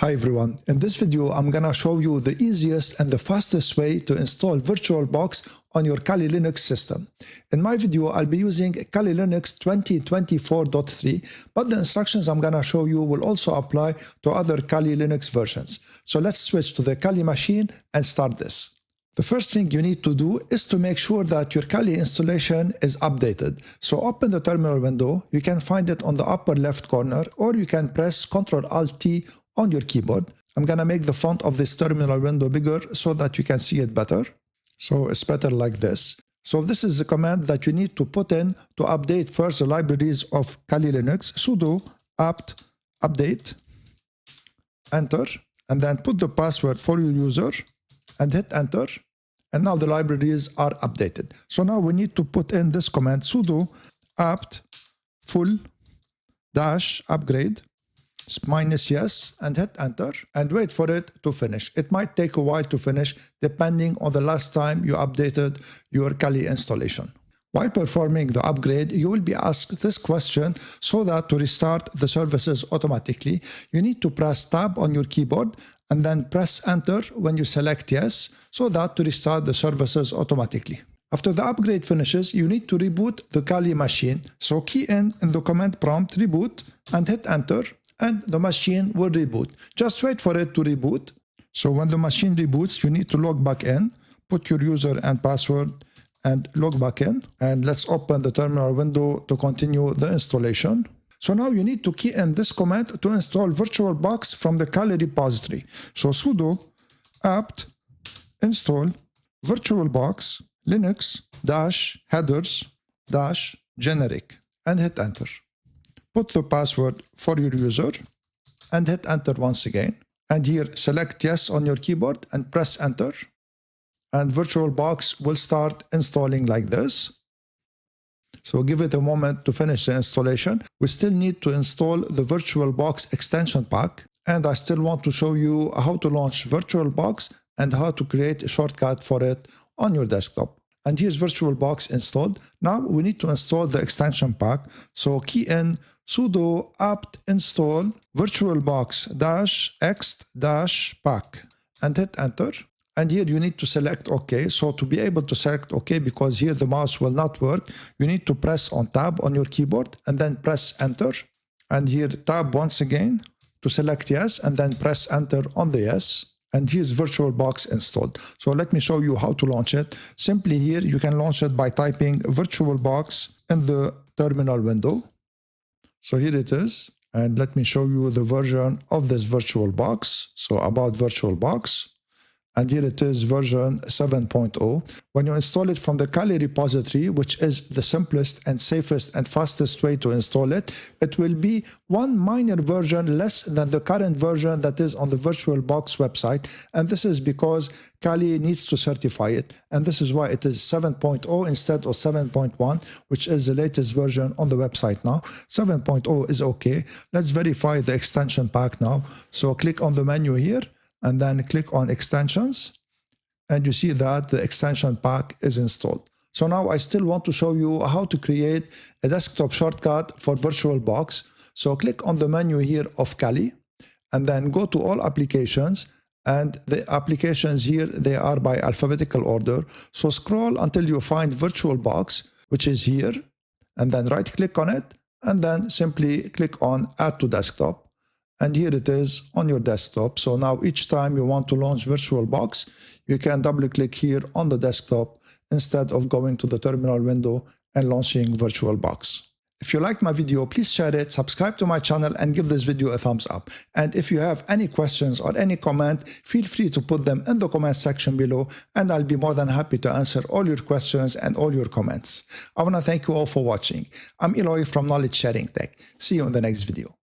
Hi everyone, in this video I'm gonna show you the easiest and the fastest way to install VirtualBox on your Kali Linux system. In my video I'll be using Kali Linux 2024.3, but the instructions I'm gonna show you will also apply to other Kali Linux versions. So let's switch to the Kali machine and start this. The first thing you need to do is to make sure that your Kali installation is updated. So open the terminal window, you can find it on the upper left corner, or you can press Ctrl-Alt-T on your keyboard. I'm gonna make the font of this terminal window bigger so that you can see it better. So it's better like this. So this is the command that you need to put in to update first the libraries of Kali Linux. Sudo apt update, enter, and then put the password for your user and hit enter. And now the libraries are updated. So now we need to put in this command, sudo apt full dash upgrade -yes, and hit enter and wait for it to finish. It might take a while to finish depending on the last time you updated your Kali installation. While performing the upgrade, you will be asked this question so that to restart the services automatically, you need to press tab on your keyboard and then press enter when you select yes, so that to restart the services automatically. After the upgrade finishes, you need to reboot the Kali machine. So key in the command prompt reboot and hit enter, and the machine will reboot. Just wait for it to reboot. So when the machine reboots, you need to log back in, put your user and password, and log back in. And let's open the terminal window to continue the installation. So now you need to key in this command to install VirtualBox from the Kali repository. So sudo apt install VirtualBox Linux -headers -generic and hit enter. Put the password for your user and hit enter once again. And here select yes on your keyboard and press enter. And VirtualBox will start installing like this. So give it a moment to finish the installation. We still need to install the VirtualBox extension pack. And I still want to show you how to launch VirtualBox and how to create a shortcut for it on your desktop. And here's VirtualBox installed. Now we need to install the extension pack. So key in sudo apt install virtualbox-ext-pack and hit enter. And here you need to select OK. So to be able to select OK, because here the mouse will not work, you need to press on tab on your keyboard and then press enter. And here tab once again to select yes and then press enter on the yes. And here's VirtualBox installed. So let me show you how to launch it. Simply here you can launch it by typing VirtualBox in the terminal window. So here it is. And let me show you the version of this VirtualBox. So about VirtualBox. And here it is, version 7.0. When you install it from the Kali repository, which is the simplest and safest and fastest way to install it, it will be one minor version less than the current version that is on the VirtualBox website. And this is because Kali needs to certify it. And this is why it is 7.0 instead of 7.1, which is the latest version on the website now. 7.0 is okay. Let's verify the extension pack now. So click on the menu here, and then click on extensions, and you see that the extension pack is installed. So now I still want to show you how to create a desktop shortcut for VirtualBox. So click on the menu here of Kali, and then go to all applications, and the applications here, they are by alphabetical order. So scroll until you find VirtualBox, which is here, and then right click on it, and then simply click on add to desktop. And here it is on your desktop. So now each time you want to launch VirtualBox, you can double click here on the desktop instead of going to the terminal window and launching VirtualBox. If you liked my video, please share it, subscribe to my channel, and give this video a thumbs up. And if you have any questions or any comment, feel free to put them in the comment section below, and I'll be more than happy to answer all your questions and all your comments. I want to thank you all for watching. I'm Eloy from Knowledge Sharing Tech. See you in the next video.